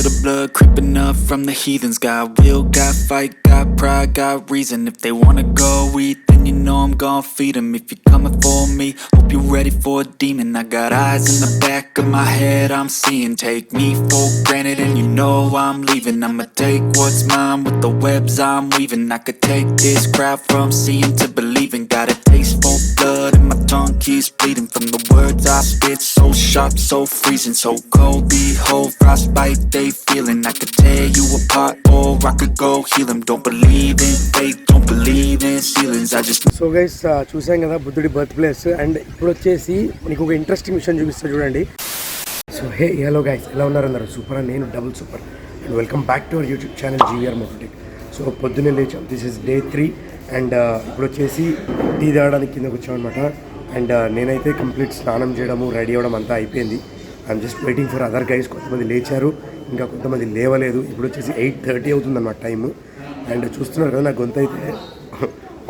the blood creeping up from the heathens. Got will, got fight, got pride, got reason. If they wanna go eat, then you know I'm gon' feed them. If you're coming for me, hope you're ready for a demon. I got eyes in the back of my head, I'm seeing. Take me for granted and you know I'm leaving. I'ma take what's mine with the webs I'm weaving. I could take this crowd from seeing to believing. Got a taste for blood and my tongue keeps bleeding. From the words I spit, so sharp, so freezing, so cold. Behold, frostbite they feeling. I could tear you apart or I could go heal them. Don't believe in fate, don't believe in ceilings. I just so guys చూసాం కదా బుద్ధుడి birth place. And ఇప్పుడు వచ్చేసి మీకు ఒక interesting విషయం చూపిస్తా చూడండి. సో హే హలో గైస్, ఎలా ఉన్నారు అందరూ? సూపర్. నేను double super. And welcome back to our YouTube channel GVR MotoTech. So పొద్దున్నే లేచాం. This is day 3. అండ్ ఇప్పుడు వచ్చేసి టీ తాగడానికి కిందకు వచ్చాం అనమాట. అండ్ నేనైతే కంప్లీట్ స్నానం చేయడము, రెడీ అవ్వడం అంతా అయిపోయింది. I'm just waiting for other guys. కొంతమంది లేచారు, ఇంకా కొంతమంది లేవలేదు. ఇప్పుడు వచ్చేసి 8:30 అవుతుంది అన్నమాట టైము. అండ్ చూస్తున్నారు కదా నా గొంతు అయితే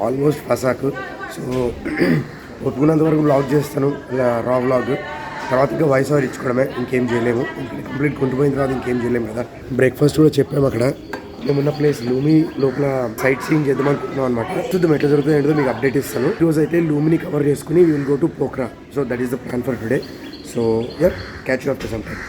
ఆల్మోస్ట్ ఫసాకు. సో ఒప్పుకున్నంత వరకు వ్లాగ్ చేస్తాను, రా వ్లాగ్. తర్వాత ఇంకా వాయిస్ ఓవర్ ఇచ్చుకోవడమే, ఇంకేం చేయలేము. కంప్లీట్ కొంటుపోయిన తర్వాత ఇంకేం చేయలేము కదా. బ్రేక్ఫాస్ట్ కూడా చెప్పాము అక్కడ. మేమున్న ప్లేస్ లూమిని లోపల సైట్ సీయింగ్ చేద్దాం అనుకుంటున్నాం అనమాట. చూద్దాం ఎట్లా జరుగుతుంది ఏంటో మీకు అప్డేట్ ఇస్తాను. ఈరోజు అయితే లూమిని కవర్ చేసుకుని we will go to Pokhara. So that is the plan for today. So catch you after some time.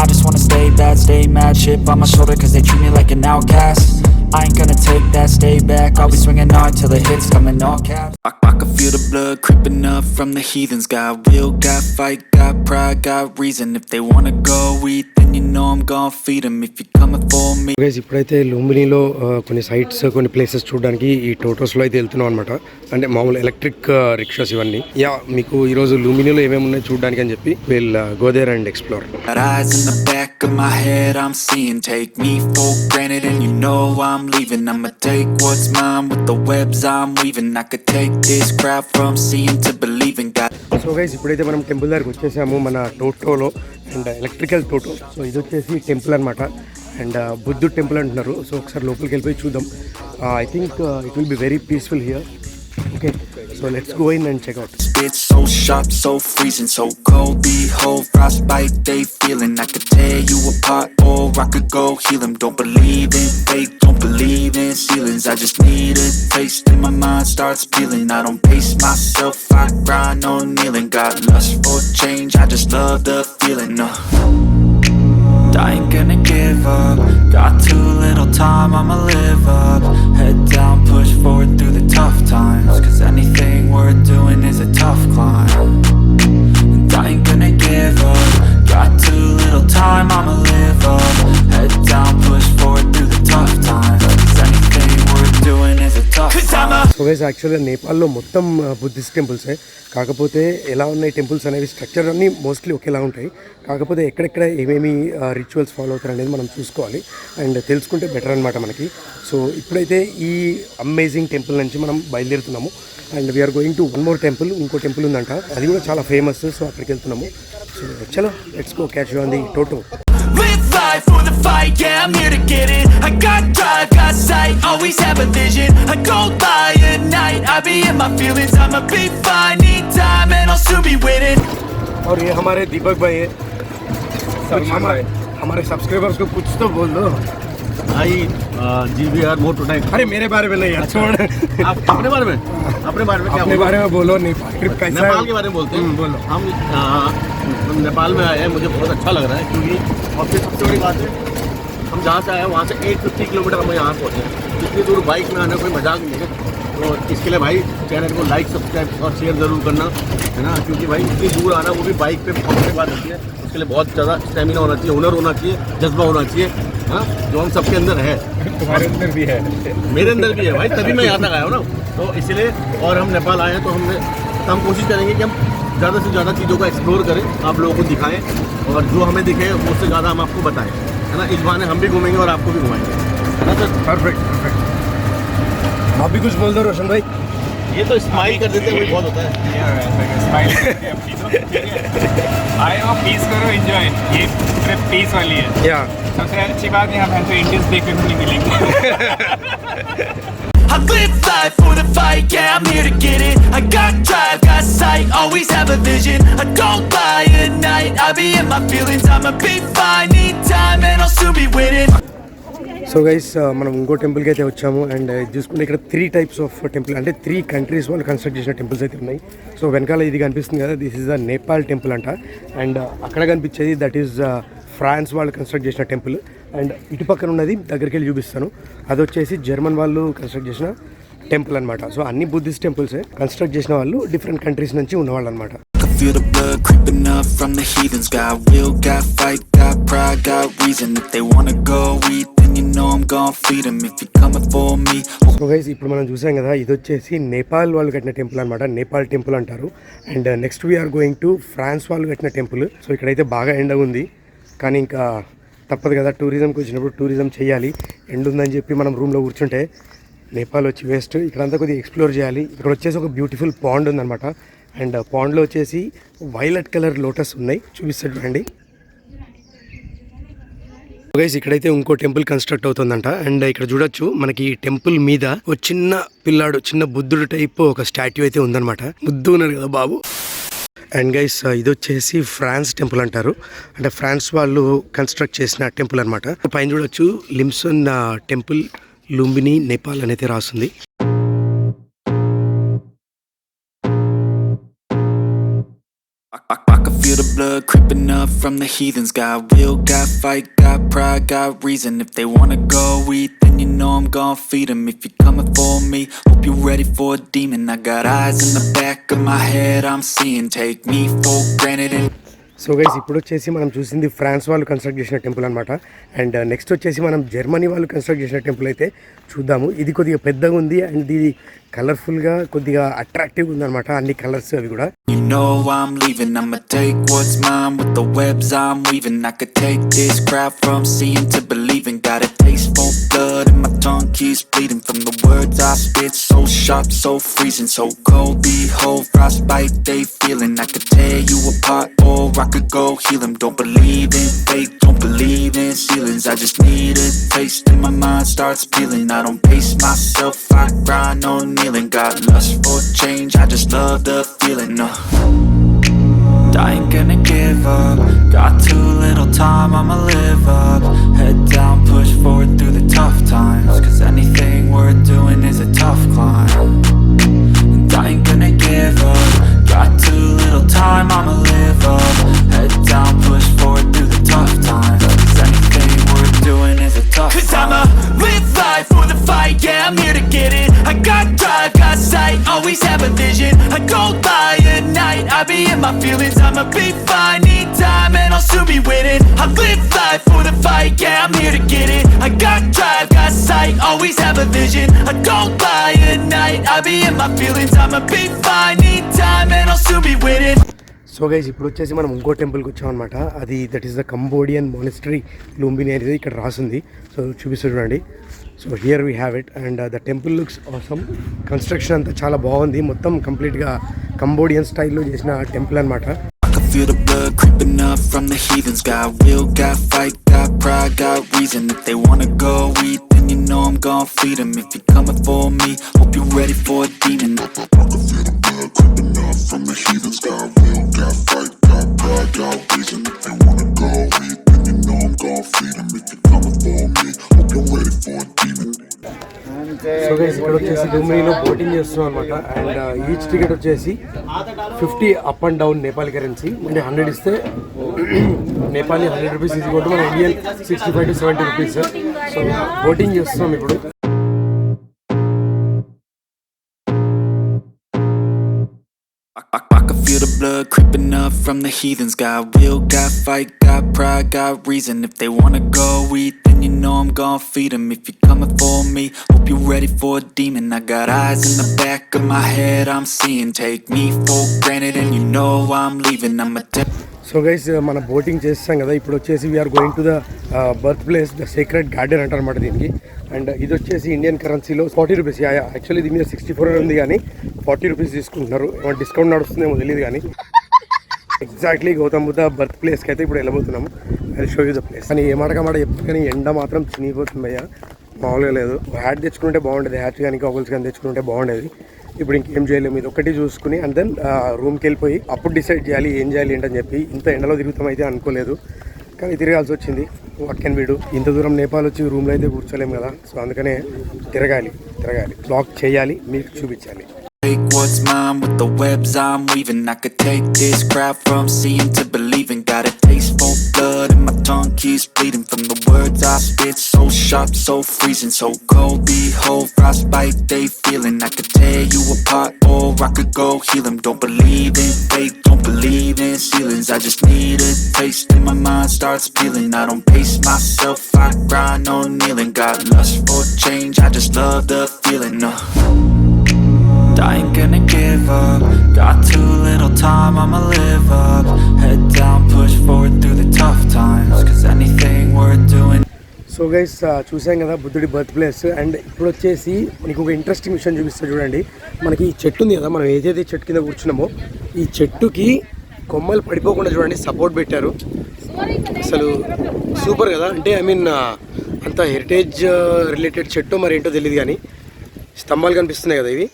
I just wanna stay bad, stay mad, chip on my shoulder cause they treat me like an outcast. I ain't gonna take that, stay back, I'll be swinging hard till the hits come in all caps. I can feel the blood creeping up from the heathens. Got will, got fight, got pride, got reason. If they wanna go eat, then you know I'm gon' feed them. If you're coming for me. Guys ఇప్పుడైతే లుంబినిలో కొన్ని sites, కొన్ని places చూడడానికి ఈ టోటోస్లో అయితే వెళ్తున్నాం అనమాట. అంటే మామూలు ఎలక్ట్రిక్ రిక్షాస్ ఇవన్నీ. మీకు ఈరోజు లుంబినిలో ఏమేమి ఉన్నాయి చూడడానికి అని చెప్పి will go there and explore. Eyes in the back of my head, I'm seeing. Take me for granted and you know I'm leaving. I'ma take what's mine with the webs I'm weaving. I could take this crowd from seeing to believing. So guys ఇప్పుడైతే మనం temple దగ్గరికి వచ్చేసాము, మన టోటోలో. And electrical toto. So ఇది వచ్చేసి temple అనమాట. And బుద్ధుడు టెంపుల్ అంటున్నారు. సో ఒకసారి లోపలికి వెళ్ళిపోయి చూద్దాం. I think it will be very peaceful here. Okay, so let's go in and check out. It's so sharp, so freezing, so cold. Behold, frostbite they feeling. I could tear you apart or I could go heal them. Don't believe in fate, don't believe in ceilings. I just need a taste and my mind starts peeling. I don't pace myself, I grind on kneeling. Got lust for change, I just love the feeling. I ain't gonna give up. Got too little time, I'ma live up. Head down, push forward through the tough times. Cause anything worth doing is a tough climb. And I ain't gonna give up. Got too little time, I'ma live up. Head down, push forward through the tough times. Cause anything worth doing is a tough climb. So guys యాక్చువల్గా నేపాల్లో మొత్తం Buddhist టెంపుల్సే. కాకపోతే ఎలా ఉన్నాయి temples అనేవి, structure అన్నీ mostly ఒకేలా ఉంటాయి. కాకపోతే ఎక్కడెక్కడ ఏమేమి రిచువల్స్ ఫాలో అవుతారు అనేది మనం చూసుకోవాలి అండ్ తెలుసుకుంటే బెటర్ అనమాట మనకి. సో ఇప్పుడైతే ఈ అమేజింగ్ టెంపుల్ నుంచి మనం బయలుదేరుతున్నాము. And we are going to one more temple. ఇంకో టెంపుల్ ఉందంట, అది కూడా చాలా ఫేమస్. సో అక్కడికి వెళ్తున్నాము. సో చలో let's go catch you on the toto. Live life for the fight, yeah, I'm here to get it. I got drive, got sight, always have a vision. I don't lie at night, I be in my feelings. I'ma be fine, need time and I'll soon be winning. और ये हमारे दीपक भाई है. हमारे subscribers को कुछ तो बोल दो भाई. GVR MotoTech. अरे मेरे बारे में नहीं यार, छोड़. आप अपने बारे में क्या अपने बारे में बोलो. नेपाल ट्रिप कैसा है? नेपाल के बारे में बोलते हैं. बोलो. हम नेपाल में आए हैं, मुझे बहुत अच्छा लग रहा है क्योंकि और फिर सबसे बड़ी बात है हम जहाँ से आए हैं वहाँ से 850 किलोमीटर हम यहाँ पहुँचे हैं. इतनी दूर बाइक में आना कोई मजाक नहीं है. तो इसके लिए भाई चैनल को लाइक, सब्सक्राइब और शेयर ज़रूर करना, है ना. क्योंकि भाई इतनी दूर आना, वो भी बाइक पे पहुँचने के बाद होती है. उसके लिए बहुत ज़्यादा स्टेमिना होना चाहिए, हुनर होना चाहिए, जज्बा होना चाहिए, हाँ, जो हम सबके अंदर है. तुम्हारे अंदर भी है, मेरे अंदर भी है भाई, तभी मैं यहाँ तक आया हूँ ना. तो इसलिए और हम नेपाल आए हैं तो हम कोशिश करेंगे कि हम ज़्यादा से ज़्यादा चीज़ों को एक्सप्लोर करें, आप लोगों को दिखाएं और जो हमें दिखे उससे ज़्यादा हम आपको बताएं, है ना. इस बहाने हम भी घूमेंगे और आपको भी घुमाएंगे, है ना सर. परफेक्ट. आप भी कुछ बोल दो रोशन भाई. ये तो स्माइल कर देते हैं, बहुत होता है. आए हो पीस करो, एंजॉय. ये ट्रिप पीस वाली है. या सबसे अच्छी बात है हम तो इंडियंस देखने को नहीं मिलेंगे. I live life for the fight, yeah, I'm here to get it. I got drive, got sight, always have a vision. I don't lie at night, I be in my feelings. I'ma be fine, need time and I'll I'll still be winning. So guys మనం ఇంకో టెంపుల్కి అయితే వచ్చాము and చూసుకుంటే ఇక్కడ 3 types of temple అంటే 3 countries వాళ్ళు construct చేసిన టెంపుల్స్ అయితే ఉన్నాయి. సో వెనకాల ఇది కనిపిస్తుంది కదా, this is the Nepal temple అంట. అండ్ అక్కడ కనిపించేది దట్ ఈస్ ఫ్రాన్స్ వాళ్ళు కన్స్ట్రక్ట్ చేసిన టెంపుల్. అండ్ ఇటు పక్కన ఉన్నది దగ్గరికి వెళ్ళి చూపిస్తాను, అది వచ్చేసి జర్మన్ వాళ్ళు కన్స్ట్రక్ట్ చేసిన టెంపుల్ అనమాట. సో అన్ని బుద్ధిస్ట్ టెంపుల్సే కన్స్ట్రక్ట్ చేసిన వాళ్ళు డిఫరెంట్ కంట్రీస్ నుంచి ఉన్నవాళ్ళు అనమాట. Feel the blood creeping up from the heathens. Got will, got fight, got pride, got reason. If they wanna go eat, then you know I'm gon' feed them. If you're coming for me. So guys ఇప్పుడు మనం చూసాం కదా, ఇది వచ్చేసి నేపాల్ వాళ్ళు కట్టిన temple అనమాట, Nepal temple అంటారు. And next we're going to France వాళ్ళు కట్టిన టెంపుల్. సో ఇక్కడైతే బాగా ఎండ ఉంది, కానీ ఇంకా తప్పదు కదా, టూరిజంకి వచ్చినప్పుడు టూరిజం చేయాలి. ఎండ ఉందని చెప్పి మనం రూమ్లో కూర్చుంటే నేపాల్ వచ్చి వేస్ట్. ఇక్కడంతా కొద్దిగా ఎక్స్ప్లోర్ చేయాలి. ఇక్కడ వచ్చేసి ఒక బ్యూటిఫుల్ పాండ్ ఉందన్నమాట. అండ్ పాండ్లో వచ్చేసి వైలెట్ కలర్ లోటస్ ఉన్నాయి, చూపిస్తాడు చూడండి. గైస్ ఇక్కడైతే ఇంకో టెంపుల్ కన్స్ట్రక్ట్ అవుతుందంట. అండ్ ఇక్కడ చూడొచ్చు మనకి ఈ టెంపుల్ మీద ఒక చిన్న పిల్లాడు, చిన్న బుద్ధుడు టైప్ ఒక స్టాట్యూ అయితే ఉందన్నమాట. ముద్దు ఉన్నారు కదా బాబు. అండ్ గైస్ ఇది వచ్చేసి ఫ్రాన్స్ టెంపుల్ అంటారు, అంటే ఫ్రాన్స్ వాళ్ళు కన్స్ట్రక్ట్ చేసిన టెంపుల్ అనమాట. పైన చూడొచ్చు లిమ్సన్ టెంపుల్ లుంబిని నేపాల్ అనేది రాస్తుంది. I can feel the blood creeping up from the heathens. Got will, got fight, got pride, got reason. If they wanna go eat, then you know I'm gon' feed them. If you're coming for me, hope you're ready for a demon. I got eyes in the back of my head, I'm seeing. Take me for granted and so guys ఇప్పుడు వచ్చేసి మనం చూసింది France వాళ్ళు construct చేసిన temple అనమాట. And next వచ్చేసి మనం Germany వాళ్ళు కన్స్ట్రక్ట్ చేసిన టెంపుల్ అయితే చూద్దాము. ఇది కొద్దిగా పెద్దగా ఉంది అండ్ ఇది కలర్ఫుల్గా కొద్దిగా అట్రాక్టివ్గా ఉందన్నమాట, అన్ని కలర్స్ అవి కూడా. You know I'm leaving, I'ma take what's mine with the webs I'm weaving. I could take this crowd from seeing to believing. Got a taste for blood and my tongue keeps bleeding from the words I spit. So sharp, so freezing, so cold. Behold, frostbite they feeling. I could tear you apart or I could go heal them. Don't believe in fate, don't believe in ceilings. I just need a taste and my mind starts peeling. I don't pace myself, I grind on kneeling. Got lust for change, I just love the feeling. I ain't gonna give up. Got too little time, I'ma live up. Head down, push forward through the tough times. Cause anything worth doing is a tough climb. And I ain't gonna give up. Got too little time, I'ma live up. Head down, push forward through the tough times. Cause anything worth doing is a tough climb. Cause I'ma live life for the fight, yeah, I'm here to get it. I got drive, got sight, always have a vision. I don't lie at night, I be in my feelings. I'ma be fine, need time and I'll soon be winning. I live life for the fight, yeah, I'm here to get it. I got drive, got sight, always have a vision. I don't lie at night, I be in my feelings. I'ma be fine, need time and I'll soon be winning. So guys ఇప్పుడు వచ్చేసి మనం ఇంకో టెంపుల్కి వచ్చామన్నమాట. అది that is the Cambodian monastery Lumbini అనేది ఇక్కడ రాసింది. సో చూపిస్తూ చూడండి. So here we have it and the temple looks awesome. Construction అంతా చాలా బాగుంది, మొత్తం కంప్లీట్గా కంబోడియన్ స్టైల్లో చేసిన టెంపుల్ అనమాట. Feel the blood creeping up from the heathens. Got will, got fight, got pride, got reason. If they wanna go eat, then you know I'm gon' feed them. If you're coming for me, hope you're ready for a demon. I can feel the blood creeping up from the heathens. Got will, got fight, got pride, got reason. If they wanna go eat, then you know I'm gon' feed them. If you're coming for me, hope you're ready for a demon. So guys ఇక్కడ వచ్చేసి లుంబినిలో boating చేస్తున్నాం అనమాట. And each ticket వచ్చేసి 50 up and down Nepal currency. అంటే 100 ఇస్తే Nepali 100 rupees తీసుకుంటూ మన Indian 65 to 70 rupees. So boating చేస్తున్నాం ఇప్పుడు. I can feel the blood creeping up from the heathens. Got will, got fight, got pride, got reason. If they wanna go eat, then you know I'm gon' feed them. If you're coming for me, hope you're ready for a demon. I got eyes in the back of my head, I'm seeing. Take me for granted and you know I'm leaving. I'm a so guys మన boating చేస్తాం కదా, ఇప్పుడు వచ్చేసి we are going to the birth place, the secret garden అంటారు అనమాట దీనికి. And ఇది వచ్చేసి ఇండియన్ కరెన్సీలో 40 రూపీస్. యాక్చువల్లీ దీని మీద 64 ఉంది, కానీ 40 రూపీస్ తీసుకుంటున్నారు. ఏమైనా డిస్కౌంట్ నడుస్తుందేమో తెలియదు, కానీ ఎగ్జాక్ట్లీ గౌతమ్ బుద్ధ బర్త్ ప్లేస్కి అయితే ఇప్పుడు వెళ్ళబోతున్నాము. అది షో యూ ద ప్లేస్. కానీ ఏ మాట చెప్తుంది, కానీ ఎండ మాత్రం చినిగిపోతుంది భయ్య, మామూలుగా లేదు. హ్యాట్ తెచ్చుకుంటే బాగుండేది, హ్యాట్ కానీ గాగుల్స్ కానీ తెచ్చుకుంటే బాగుండేది. ఇప్పుడు ఇంకేం చేయలేము, ఇది ఒకటి చూసుకుని అండ్ దెన్ రూమ్కి వెళ్ళిపోయి అప్పుడు డిసైడ్ చేయాలి ఏం చేయాలి ఏంటని చెప్పి. ఇంత ఎండలో తిరుగుతాం అయితే అనుకోలేదు, కానీ తిరగాల్సి వచ్చింది. What can we do. ఇంత దూరం నేపాల్ వచ్చి రూమ్లో అయితే కూర్చోలేము కదా, సో అందుకనే తిరగాలి బ్లాగ్ చేయాలి, మీకు చూపించాలి. Take what's mine with the webs I'm weaving. I could take this crowd from seeing to believing. Got a taste for blood and my tongue keeps bleeding from the words I spit. So sharp, so freezing, so cold. Behold, frostbite they feeling. I could tear you apart or I could go heal them. Don't believe in fate, don't believe in ceilings. I just need a taste and my mind starts peeling. I don't pace myself, I grind on kneeling. Got lust for change, I just love the feeling. I ain't gonna give up. Got too little time, I'ma live up. Head down, push forward through the tough times. Cause anything worth doing. So guys చూసాం కదా బుద్ధుడి birth place. And ఇప్పుడు వచ్చేసి మనకు ఒక interesting విషయం చూపిస్తా చూడండి. మనకి ఈ చెట్టు ఉంది కదా, మనం ఏదైతే చెట్టు కింద కూర్చున్నామో ఈ చెట్టుకి కొమ్మలు పడిపోకుండా చూడండి సపోర్ట్ పెట్టారు. అసలు సూపర్ కదా. అంటే ఐ మీన్ అంత హెరిటేజ్ రిలేటెడ్ చెట్టు మరి ఏంటో తెలియదు, కానీ స్తంభాలు కనిపిస్తున్నాయి కదా, ఇవి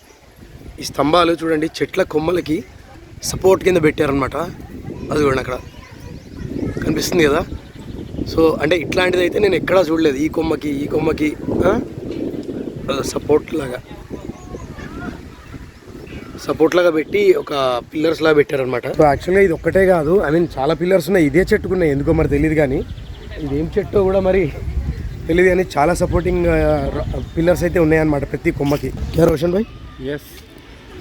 ఈ స్తంభాలు చూడండి చెట్ల కొమ్మలకి సపోర్ట్ కింద పెట్టారనమాట. అది చూడండి అక్కడ కనిపిస్తుంది కదా. సో అంటే ఇట్లాంటిది అయితే నేను ఎక్కడా చూడలేదు. ఈ కొమ్మకి సపోర్ట్ లాగా పెట్టి ఒక పిల్లర్స్ లాగా పెట్టారనమాట. సో యాక్చువల్గా ఇది ఒక్కటే కాదు, ఐ మీన్ చాలా పిల్లర్స్ ఉన్నాయి. ఇదే చెట్టుకున్నాయి ఎందుకో మరి తెలియదు, కానీ ఇదేం చెట్టో కూడా మరి తెలియదు, కానీ చాలా సపోర్టింగ్ పిల్లర్స్ అయితే ఉన్నాయన్నమాట ప్రతి కొమ్మకి. క్యా రోషన్ భాయ్? Yes.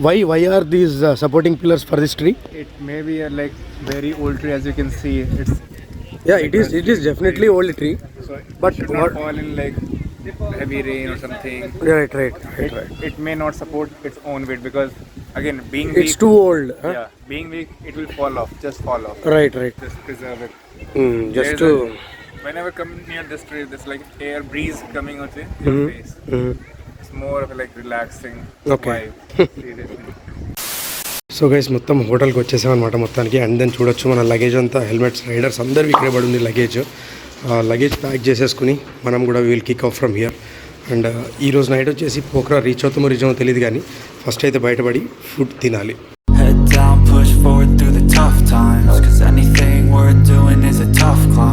Why are these supporting pillars for this tree? It may be a like very old tree, as you can see. It is definitely old tree. So but it should not fall in like heavy rain or something. Right. It may not support its own weight because again being It's weak, too old. Huh? Yeah, being weak, it will fall off. Just fall off. Right. Just preserve it. Just to. Whenever come near this tree, there's like air breeze coming onto your face. It's more of a like relaxing vibe. Seriously. So guys మొత్తం హోటల్కి వచ్చేసామన్నమాట మొత్తానికి. And then చూడొచ్చు మన luggage అంతా, helmets, riders అందరు ఇక్కడే పడి ఉంది లగేజ్ ప్యాక్ చేసేసుకుని మనం కూడా will kick of from here. And ఈరోజు నైట్ వచ్చేసి పోఖ్రా రీచ్ అవుతామో తెలియదు, కానీ ఫస్ట్ అయితే బయటపడి ఫుడ్ తినాలి. Head down, push forward through the tough times. Cause anything worth doing is a tough climb.